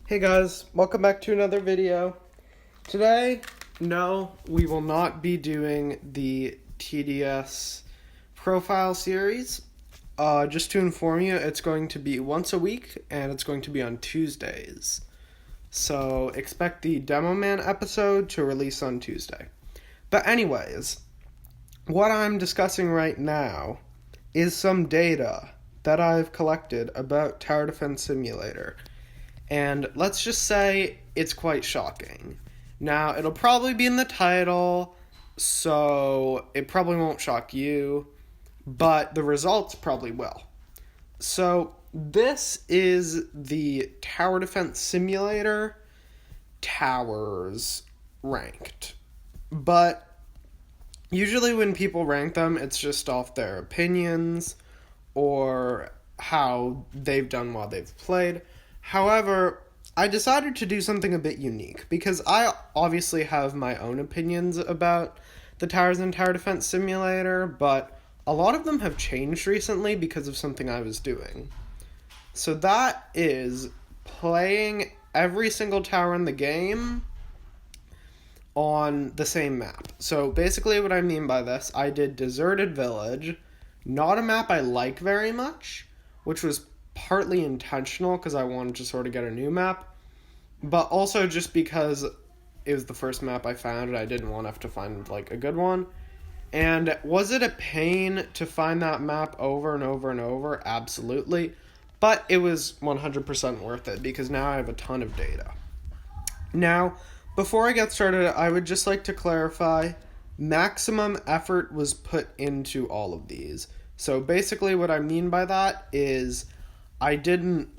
Hey guys, welcome back to another video. Today, no, we will not be doing the TDS profile series. Just to inform you, it's going to be once a week and it's going to be on Tuesdays. So expect the Demo Man episode to release on Tuesday. But anyways, what I'm discussing right now is some data that I've collected about Tower Defense Simulator. And let's just say it's quite shocking. Now, it'll probably be in the title, so it probably won't shock you, but the results probably will. So, this is the Tower Defense Simulator towers ranked. But usually when people rank them, it's just off their opinions or how they've done while they've played. However, I decided to do something a bit unique because I obviously have my own opinions about the towers in Tower Defense Simulator, but a lot of them have changed recently because of something I was doing. So that is playing every single tower in the game on the same map. So basically what I mean by this, I did Deserted Village, not a map I like very much, which was partly intentional because I wanted to sort of get a new map, but also just because it was the first map I found and I didn't want to have to find like a good one. And was it a pain to find that map over and over and over? Absolutely. But it was 100% worth it because now I have a ton of data. Now, before I get started, I would just like to clarify, maximum effort was put into all of these. So basically what I mean by that is I didn't,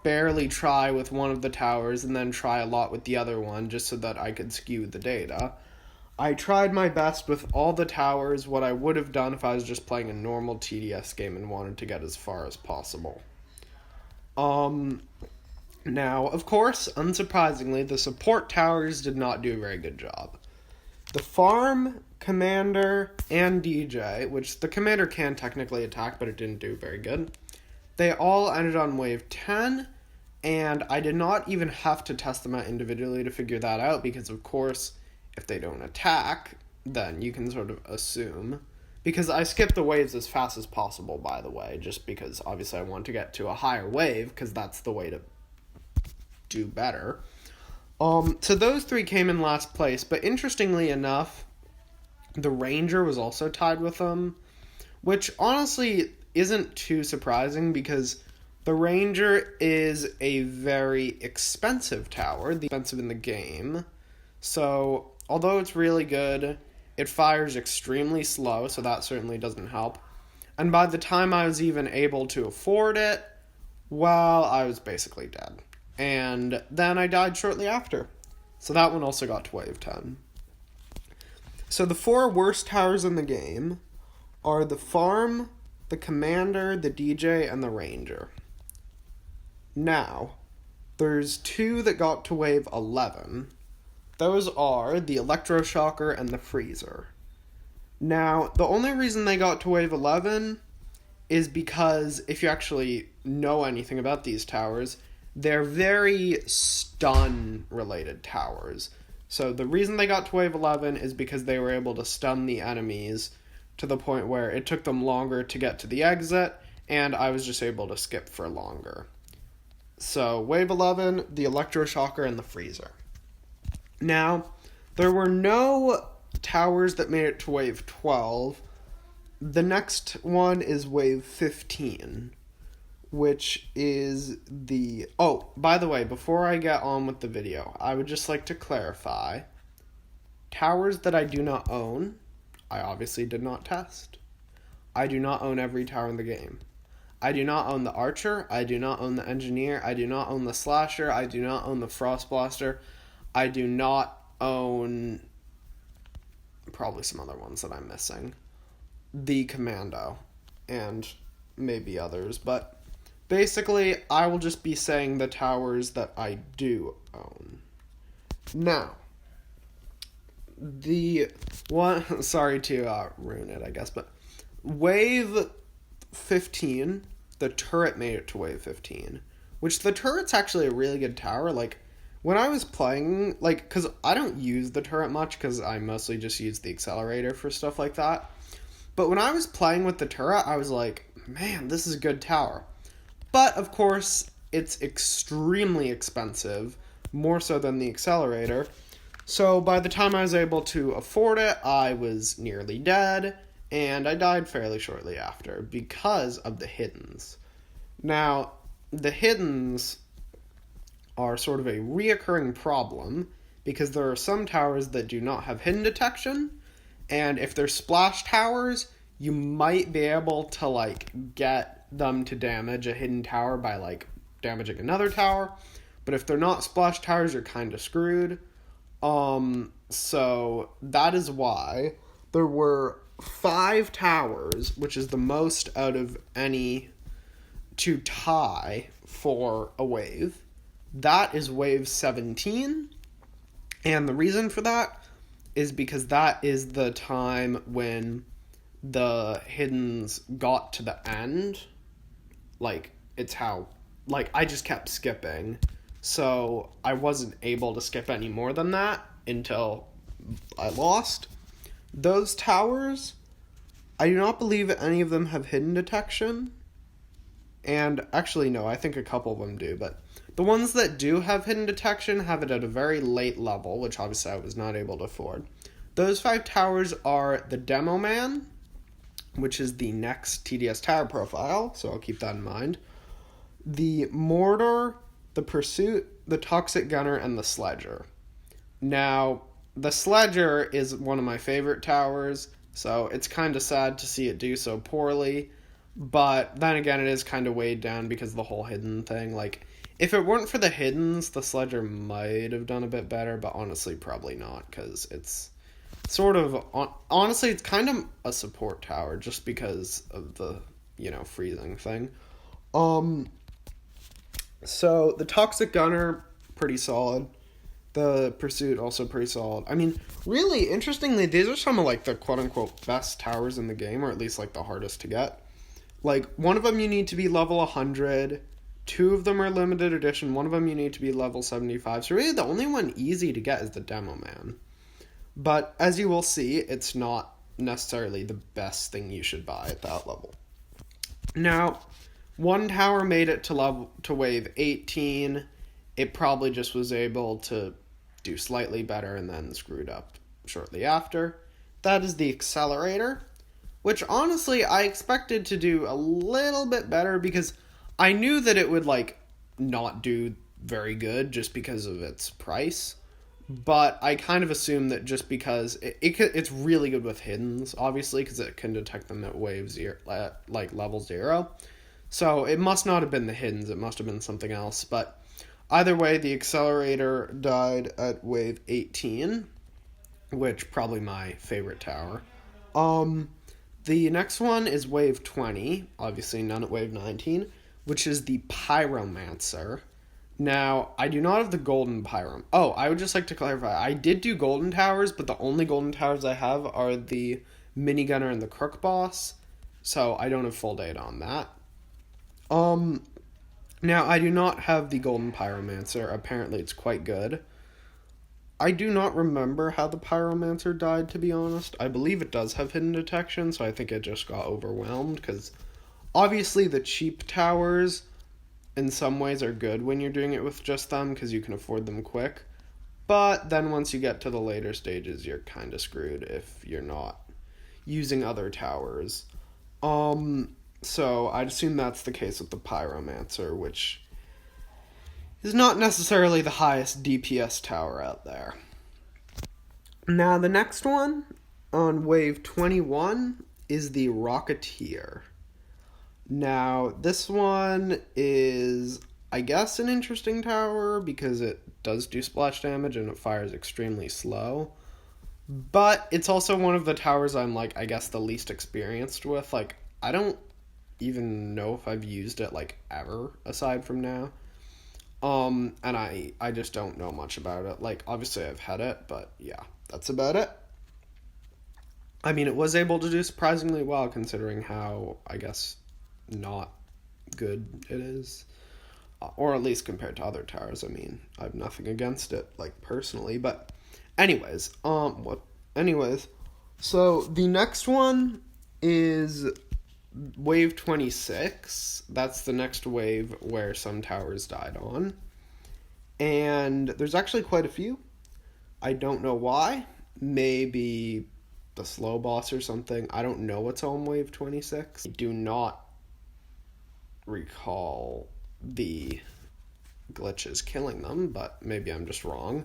barely try with one of the towers and then try a lot with the other one just so that I could skew the data. I tried my best with all the towers, what I would have done if I was just playing a normal TDS game and wanted to get as far as possible. Now, of course, unsurprisingly, the support towers did not do a very good job. The farm, commander, and DJ, which the commander can technically attack, but it didn't do very good, they all ended on wave 10, and I did not even have to test them out individually to figure that out, because of course, if they don't attack, then you can sort of assume. Because I skipped the waves as fast as possible, by the way, just because obviously I want to get to a higher wave, because that's the way to do better. So those three came in last place, but interestingly enough, the Ranger was also tied with them, which honestly isn't too surprising because the Ranger is a very expensive tower, the expensive in the game. So, although it's really good, it fires extremely slow, so that certainly doesn't help. And by the time I was even able to afford it, well, I was basically dead. And then I died shortly after. So that one also got to wave 10. So the four worst towers in the game are the farm, the commander, the DJ, and the Ranger. Now, there's two that got to wave 11. Those are the Electroshocker and the Freezer. Now, the only reason they got to wave 11 is because if you actually know anything about these towers, they're very stun-related towers. So the reason they got to wave 11 is because they were able to stun the enemies to the point where it took them longer to get to the exit, and I was just able to skip for longer. So, wave 11, the Electroshocker, and the Freezer. Now, there were no towers that made it to wave 12. The next one is wave 15, which is the... Oh, by the way, before I get on with the video, I would just like to clarify, towers that I do not own, I obviously did not test. I do not own every tower in the game. I do not own the Archer, I do not own the Engineer, I do not own the Slasher, I do not own the Frost Blaster, I do not own probably some other ones that I'm missing. The Commando, and maybe others, but basically I will just be saying the towers that I do own. Now, the one, sorry to ruin it, I guess, but wave 15, the turret made it to wave 15, which the turret's actually a really good tower. Like, when I was playing, like, because I don't use the turret much because I mostly just use the accelerator for stuff like that. But when I was playing with the turret, I was like, man, this is a good tower. But, of course, it's extremely expensive, more so than the accelerator. So by the time I was able to afford it, I was nearly dead, and I died fairly shortly after because of the hiddens. Now, the hiddens are sort of a reoccurring problem because there are some towers that do not have hidden detection, and if they're splash towers, you might be able to, like, get them to damage a hidden tower by, like, damaging another tower, but if they're not splash towers, you're kind of screwed. So that is why there were 5 towers, which is the most out of any to tie for a wave. That is wave 17, and the reason for that is because that is the time when the hiddens got to the end. Like, it's how, like, I just kept skipping, so I wasn't able to skip any more than that until I lost. Those towers, I do not believe any of them have hidden detection, and actually no, I think a couple of them do, but the ones that do have hidden detection have it at a very late level, which obviously I was not able to afford. Those 5 towers are the Demo Man, which is the next TDS tower profile, so I'll keep that in mind. The Mortar, the Pursuit, the Toxic Gunner, and the Sledger. Now, the Sledger is one of my favorite towers, so it's kind of sad to see it do so poorly, but then again, it is kind of weighed down because of the whole hidden thing. Like, if it weren't for the hiddens, the Sledger might have done a bit better, but honestly, probably not, because it's sort of, honestly, it's kind of a support tower, just because of the, freezing thing. So, the Toxic Gunner, pretty solid. The Pursuit, also pretty solid. I mean, really, interestingly, these are some of, like, the quote-unquote best towers in the game, or at least, like, the hardest to get. Like, one of them you need to be level 100, 2 of them are limited edition, one of them you need to be level 75, so really the only one easy to get is the Demo Man. But, as you will see, it's not necessarily the best thing you should buy at that level. Now, one tower made it to wave 18. It probably just was able to do slightly better and then screwed up shortly after. That is the Accelerator, which honestly I expected to do a little bit better because I knew that it would, like, not do very good just because of its price. But I kind of assumed that just because it's really good with hiddens, obviously, because it can detect them at wave 0, like level 0. So it must not have been the hiddens, it must have been something else. But either way, the Accelerator died at wave 18, which probably my favorite tower. The next one is wave 20, obviously none at wave 19, which is the Pyromancer. Now, I do not have the golden Pyro. Oh, I would just like to clarify. I did do golden towers, but the only golden towers I have are the Minigunner and the Crook Boss, so I don't have full data on that. Now, I do not have the golden Pyromancer. Apparently, it's quite good. I do not remember how the Pyromancer died, to be honest. I believe it does have hidden detection, so I think it just got overwhelmed, because obviously the cheap towers in some ways are good when you're doing it with just them because you can afford them quick. But then once you get to the later stages, you're kind of screwed if you're not using other towers. So I'd assume that's the case with the Pyromancer, which is not necessarily the highest DPS tower out there. Now the next one on wave 21 is the Rocketeer. Now, this one is, I guess, an interesting tower because it does do splash damage and it fires extremely slow. But it's also one of the towers I'm, like, I guess the least experienced with. Like, I don't even know if I've used it, like, ever, aside from now. And I just don't know much about it. Like, obviously I've had it, but yeah, that's about it. I mean, it was able to do surprisingly well considering how, I guess, not good it is. or at least compared to other towers. I mean, I have nothing against it, like, personally, but anyways, so the next one is wave 26. That's the next wave where some towers died on. And there's actually quite a few. I don't know why. Maybe the slow boss or something. I don't know what's on wave 26. I do not recall the glitches killing them, but maybe I'm just wrong.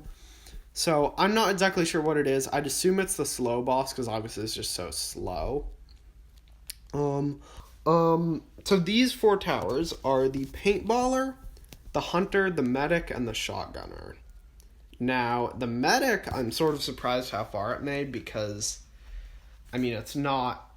So I'm not exactly sure what it is. I'd assume it's the slow boss because obviously it's just so slow. So these 4 towers are the paintballer, the hunter, the medic, and the shotgunner. Now, the medic, I'm sort of surprised how far it made because, I mean, it's not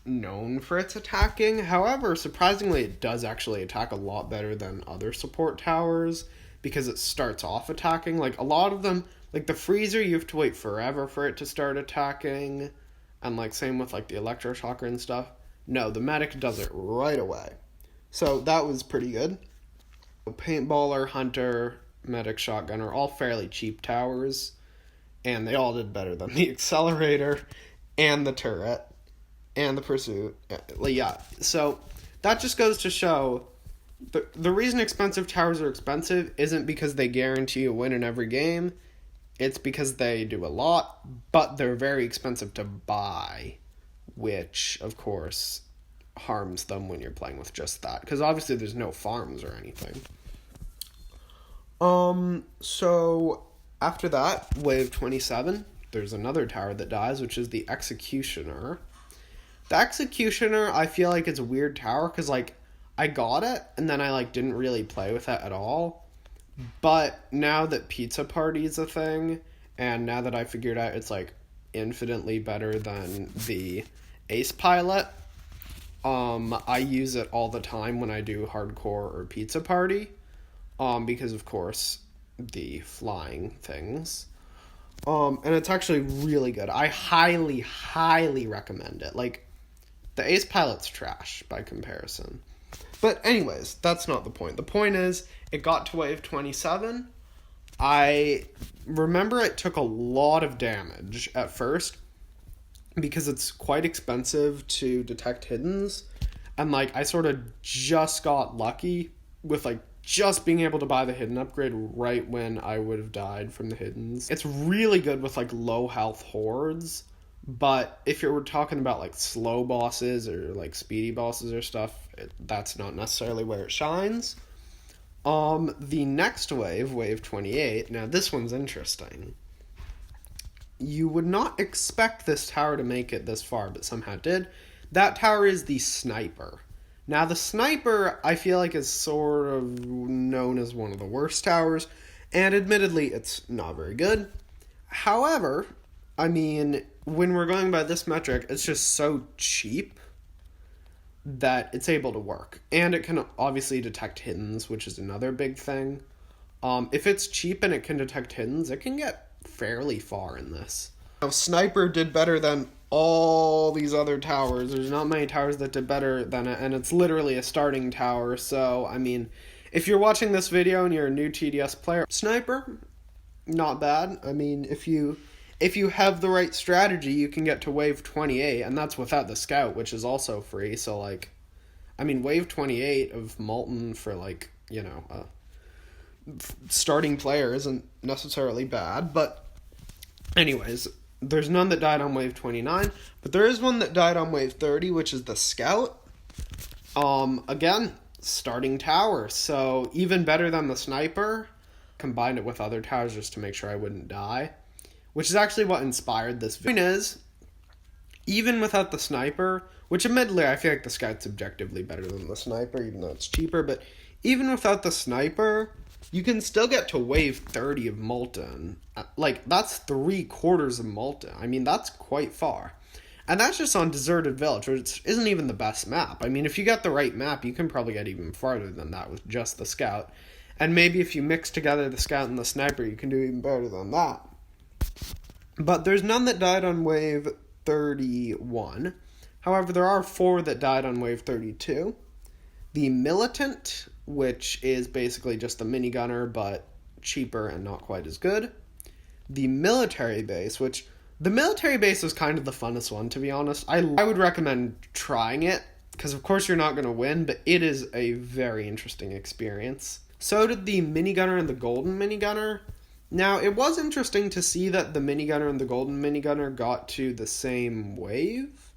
known for its attacking. However, surprisingly, it does actually attack a lot better than other support towers because it starts off attacking. Like, a lot of them, like the freezer, you have to wait forever for it to start attacking. And, like, same with, like, the electroshocker and stuff. No, the medic does it right away. So, that was pretty good. Paintballer, hunter, medic, shotgunner, all fairly cheap towers. And they all did better than the accelerator and the turret and the pursuit. Yeah, so that just goes to show the reason expensive towers are expensive isn't because they guarantee a win in every game. It's because they do a lot, but they're very expensive to buy, which, of course, harms them when you're playing with just that. Because obviously there's no farms or anything. So after that, wave 27, there's another tower that dies, which is the Executioner. The Executioner, I feel like it's a weird tower, because, like, I got it, and then I, like, didn't really play with it at all. But now that Pizza Party is a thing, and now that I figured out it's, like, infinitely better than the Ace Pilot, I use it all the time when I do Hardcore or Pizza Party, because, of course, the flying things. And it's actually really good. I highly, highly recommend it. Like, the Ace Pilot's trash by comparison. But anyways, that's not the point. The point is, it got to wave 27. I remember it took a lot of damage at first because it's quite expensive to detect hiddens. And, like, I sort of just got lucky with, like, just being able to buy the hidden upgrade right when I would have died from the hiddens. It's really good with, like, low health hordes. But if you were talking about, like, slow bosses or, like, speedy bosses or stuff, that's not necessarily where it shines. The next wave, wave 28, now this one's interesting. You would not expect this tower to make it this far, but somehow it did. That tower is the Sniper. Now, the Sniper, I feel like, is sort of known as one of the worst towers, and admittedly, it's not very good. However, I mean, when we're going by this metric, it's just so cheap that it's able to work. And it can obviously detect hiddens, which is another big thing. If it's cheap and it can detect hiddens, it can get fairly far in this. Now, Sniper did better than all these other towers. There's not many towers that did better than it, and it's literally a starting tower. So, I mean, if you're watching this video and you're a new TDS player, Sniper, not bad. I mean, if you have the right strategy, you can get to wave 28, and that's without the Scout, which is also free. So, like, I mean, wave 28 of Molten for, like, you know, starting player isn't necessarily bad. But anyways, there's none that died on wave 29, but there is one that died on wave 30, which is the Scout. Again, starting tower, so even better than the Sniper. Combined it with other towers just to make sure I wouldn't die, which is actually what inspired this video. Is, even without the Sniper, which admittedly I feel like the Scout's objectively better than the Sniper, even though it's cheaper, but even without the Sniper, you can still get to wave 30 of Molten. Like, that's 3/4 of Molten. I mean, that's quite far. And that's just on Deserted Village, which isn't even the best map. I mean, if you get the right map, you can probably get even farther than that with just the Scout. And maybe if you mix together the Scout and the Sniper, you can do even better than that. But there's none that died on wave 31. However, there are 4 that died on wave 32. The Militant, which is basically just the minigunner, but cheaper and not quite as good. The military base, which the military base was kind of the funnest one, to be honest. I would recommend trying it, because of course you're not going to win, but it is a very interesting experience. So did the minigunner and the golden minigunner. Now, it was interesting to see that the minigunner and the golden minigunner got to the same wave.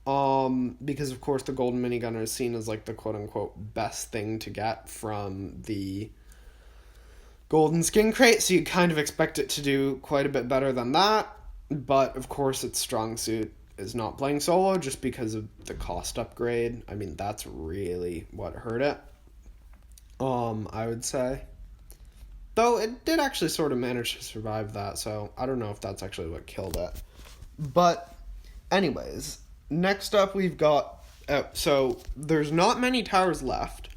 Because of course the golden minigunner is seen as like the quote-unquote best thing to get from the golden skin crate, so you kind of expect it to do quite a bit better than that, but of course its strong suit is not playing solo just because of the cost upgrade. I mean, that's really what hurt it, I would say. Though it did actually sort of manage to survive that, so I don't know if that's actually what killed it. But anyways, next up we've got, so there's not many towers left.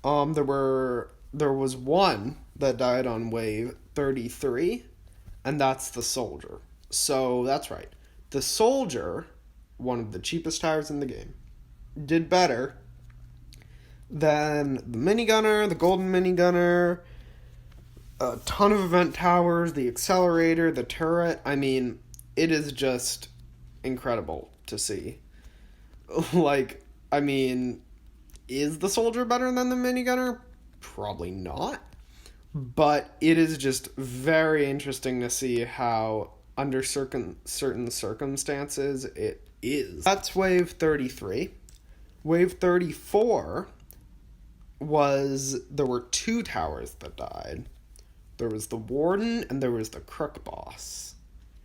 There was one that died on wave 33, and that's the soldier. So that's right. The soldier, one of the cheapest towers in the game, did better than the minigunner, the golden minigunner, a ton of event towers, the accelerator, the turret. I mean, it is just incredible to see. Like, I mean, is the soldier better than the minigunner? Probably not. But it is just very interesting to see how, under certain circumstances, it is. That's wave 33. Wave 34 there were two towers that died. There was the Warden and there was the Crook Boss.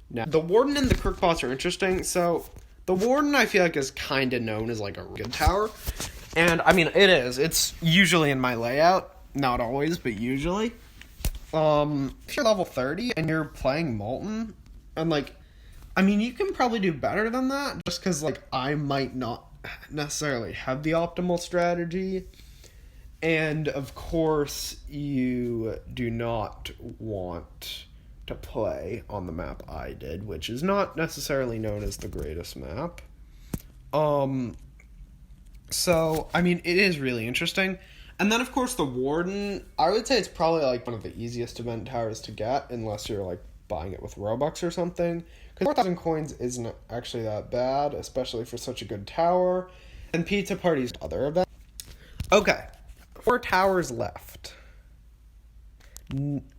Now, the Warden and the Crook Boss are interesting. So, the Warden, I feel like, is kind of known as like a good tower. And, I mean, it is. It's usually in my layout. Not always, but usually. If you're level 30 and you're playing Molten, and like, I mean, you can probably do better than that, just because, like, I might not necessarily have the optimal strategy. And, of course, you do not want to play on the map I did, which is not necessarily known as the greatest map. So, I mean, it is really interesting. And then, of course, the Warden, I would say it's probably, like, one of the easiest event towers to get, unless you're, like, buying it with Robux or something. Because 4,000 coins isn't actually that bad, especially for such a good tower. And Pizza Party's other event. Okay, 4 towers left.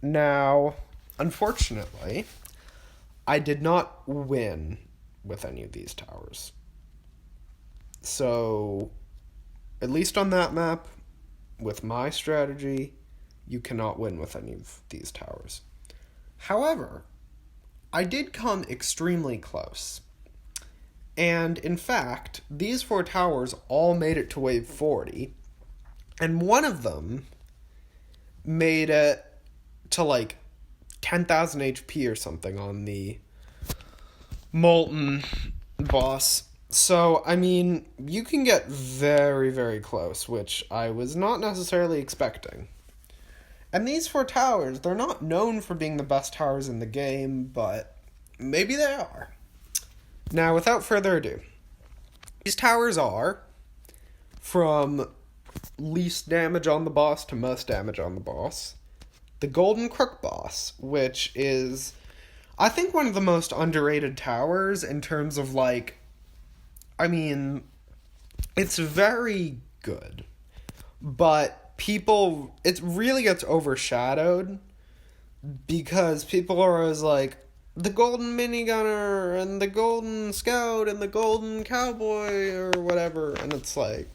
Now, unfortunately, I did not win with any of these towers. So, at least on that map, with my strategy, you cannot win with any of these towers. However, I did come extremely close. And in fact, these 4 towers all made it to wave 40, and one of them made it to like 10,000 HP or something on the Molten boss. So, I mean, you can get very, very close, which I was not necessarily expecting. And these 4 towers, they're not known for being the best towers in the game, but maybe they are. Now, without further ado, these towers are from least damage on the boss to most damage on the boss. The Golden Crook Boss, which is, I think, one of the most underrated towers in terms of, like, I mean, it's very good, but it really gets overshadowed because people are always like, the Golden Minigunner and the Golden Scout and the Golden Cowboy or whatever, and it's like,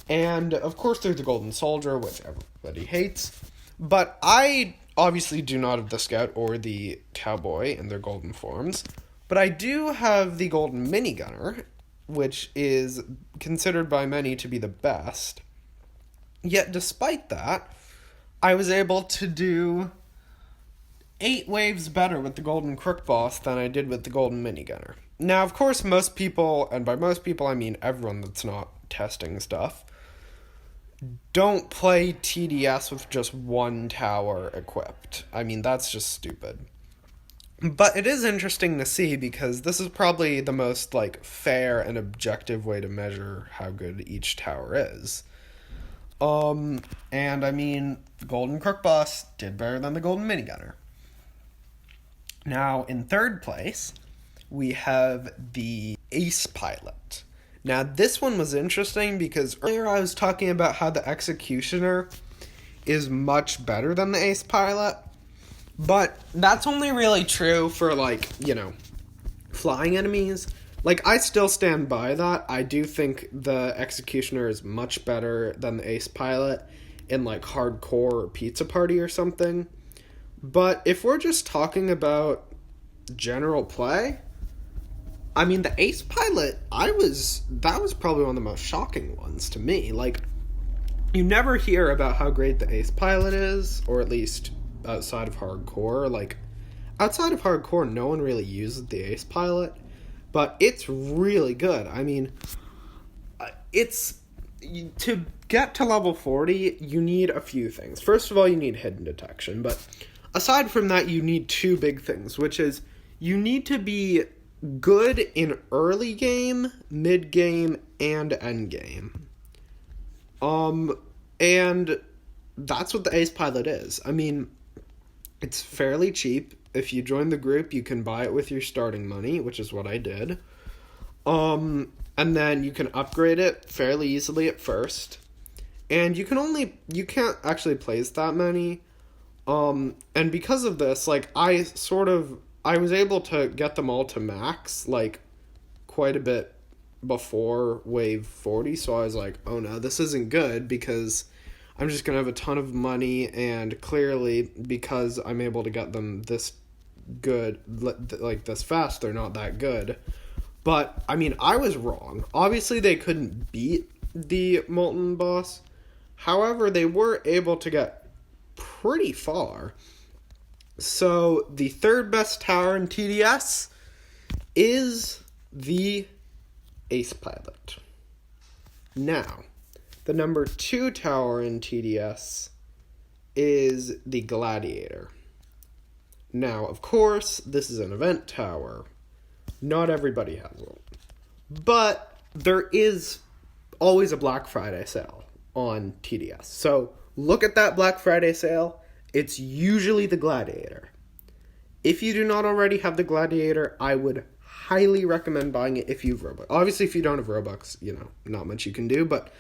and of course there's the Golden Soldier, which everybody hates, but I obviously do not have the Scout or the Cowboy in their golden forms, but I do have the Golden Minigunner, which is considered by many to be the best. Yet despite that, I was able to do 8 waves better with the Golden Crook Boss than I did with the Golden Minigunner. Now, of course, most people, and by most people I mean everyone that's not testing stuff, don't play TDS with just one tower equipped. I mean, that's just stupid. But it is interesting to see because this is probably the most, like, fair and objective way to measure how good each tower is. And I mean, Golden Crook Bus did better than the Golden Minigunner. Now, in third place, we have the Ace Pilot. Now, this one was interesting because earlier I was talking about how the Executioner is much better than the Ace Pilot, but that's only really true for, like, you know, flying enemies. Like, I still stand by that. I do think the Executioner is much better than the Ace Pilot in, like, Hardcore or Pizza Party or something. But if we're just talking about general play, I mean, the Ace Pilot, that was probably one of the most shocking ones to me. Like, you never hear about how great the Ace Pilot is, or at least outside of Hardcore. Like, outside of Hardcore, no one really uses the Ace Pilot, but it's really good. I mean, to get to level 40, you need a few things. First of all, you need hidden detection, but aside from that, you need two big things, which is you need to be good in early game, mid game, and end game. And that's what the Ace Pilot is. I mean, it's fairly cheap. If you join the group, you can buy it with your starting money, which is what I did. And then you can upgrade it fairly easily at first. And you can't actually place that many. And because of this, like, I was able to get them all to max, like, quite a bit before wave 40, so I was like, oh no, this isn't good, because I'm just gonna have a ton of money, and clearly, because I'm able to get them this good, like, this fast, they're not that good. But, I mean, I was wrong. Obviously, they couldn't beat the Molten boss. However, they were able to get pretty far. So, the third best tower in TDS is the Ace Pilot. Now, the number 2 tower in TDS is the Gladiator. Now, of course, this is an event tower. Not everybody has one. But there is always a Black Friday sale on TDS. So, look at that Black Friday sale. It's usually the Gladiator. If you do not already have the Gladiator, I would highly recommend buying it if you've Robux. Obviously, if you don't have Robux, you know, not much you can do. But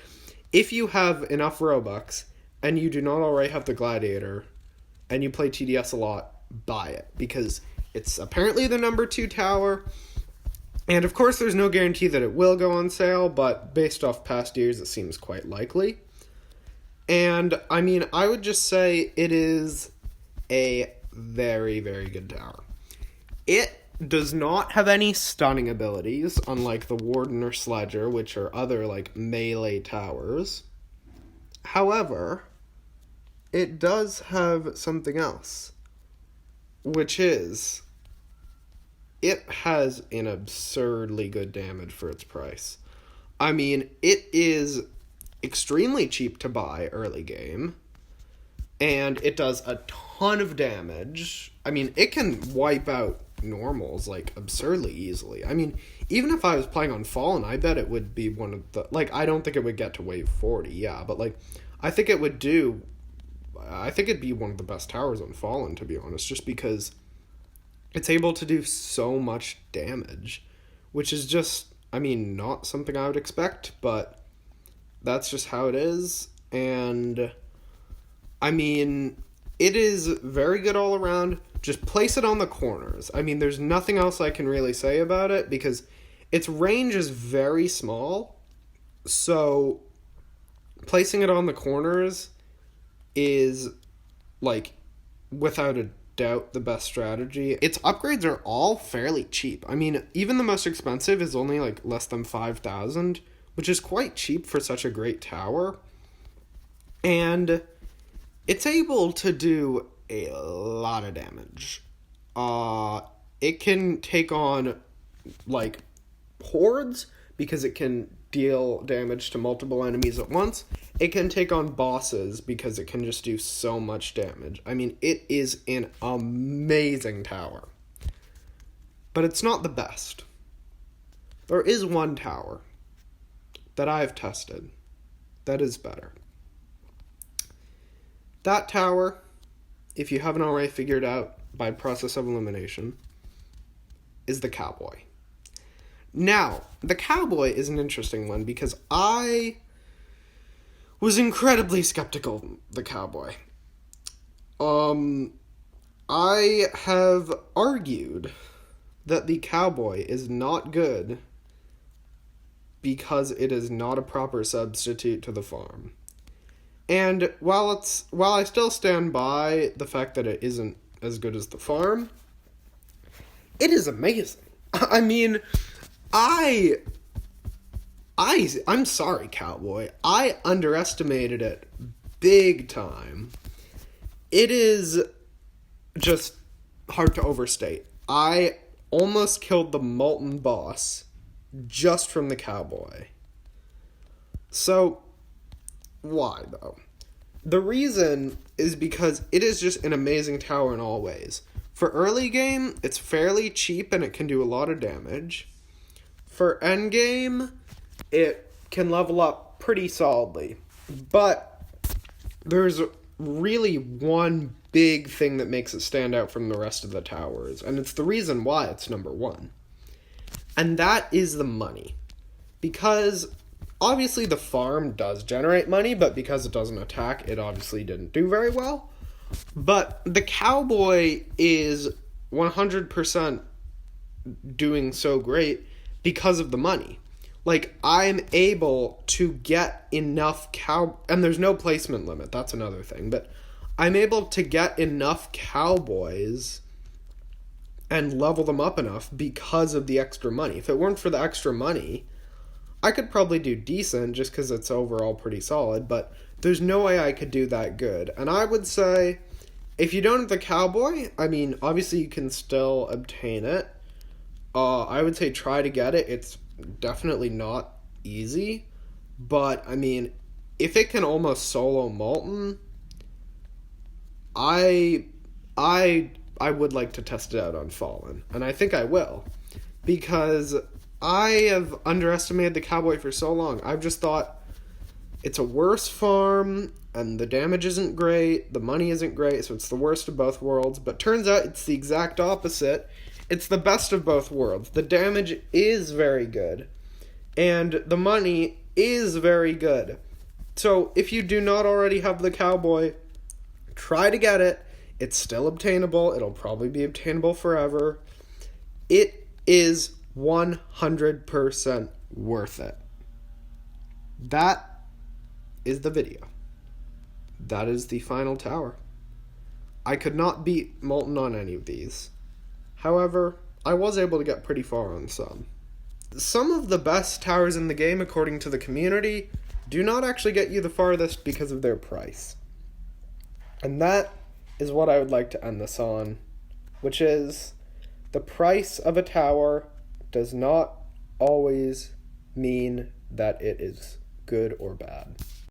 if you have enough Robux and you do not already have the Gladiator and you play TDS a lot, buy it. Because it's apparently the number 2 tower. And of course, there's no guarantee that it will go on sale, but based off past years, it seems quite likely. And, I mean, I would just say it is a very, very good tower. It does not have any stunning abilities, unlike the Warden or Sledger, which are other, like, melee towers. However, it does have something else, which is it has an absurdly good damage for its price. I mean, it is extremely cheap to buy early game, and it does a ton of damage. I mean, it can wipe out normals, like, absurdly easily. I mean, even if I was playing on Fallen, I bet it would be one of the, like, I don't think it would get to wave 40, yeah, but, like, I think it'd be one of the best towers on Fallen, to be honest, just because it's able to do so much damage, which is just, I mean, not something I would expect, but that's just how it is. And I mean, it is very good all around. Just place it on the corners. I mean, there's nothing else I can really say about it because its range is very small. So placing it on the corners is, like, without a doubt the best strategy. Its upgrades are all fairly cheap. I mean, even the most expensive is only, like, less than 5,000, which is quite cheap for such a great tower. And it's able to do a lot of damage. It can take on, like, hordes because it can deal damage to multiple enemies at once. It can take on bosses because it can just do so much damage. I mean, it is an amazing tower. But it's not the best. There is one tower that I've tested that is better. That tower, if you haven't already figured out by process of elimination, is the Cowboy. Now, the Cowboy is an interesting one because I was incredibly skeptical of the Cowboy. I have argued that the Cowboy is not good because it is not a proper substitute to the farm. And while I still stand by the fact that it isn't as good as the farm, it is amazing. I mean, I'm sorry, Cowboy. I underestimated it big time. It is just hard to overstate. I almost killed the Molten boss just from the Cowboy. So, why, though? The reason is because it is just an amazing tower in all ways. For early game, it's fairly cheap and it can do a lot of damage. For end game, it can level up pretty solidly. But there's really one big thing that makes it stand out from the rest of the towers, and it's the reason why it's number one. And that is the money. Because obviously the farm does generate money, but because it doesn't attack, it obviously didn't do very well. But the Cowboy is 100% doing so great because of the money. Like, I'm able to get enough and there's no placement limit, that's another thing, but I'm able to get enough Cowboys and level them up enough because of the extra money. If it weren't for the extra money, I could probably do decent just because it's overall pretty solid, but there's no way I could do that good. And I would say, if you don't have the Cowboy, I mean, obviously you can still obtain it. I would say try to get it. It's definitely not easy, but I mean, if it can almost solo Molten, I would like to test it out on Fallen, and I think I will, because I have underestimated the Cowboy for so long. I've just thought it's a worse farm, and the damage isn't great, the money isn't great, so it's the worst of both worlds, but turns out it's the exact opposite. It's the best of both worlds. The damage is very good, and the money is very good. So if you do not already have the Cowboy, try to get it. It's still obtainable. It'll probably be obtainable forever. It is 100% worth it. That is the video. That is the final tower. I could not beat Molten on any of these. However, I was able to get pretty far on some. Some of the best towers in the game, according to the community, do not actually get you the farthest because of their price. And that is what I would like to end this on, which is the price of a tower does not always mean that it is good or bad.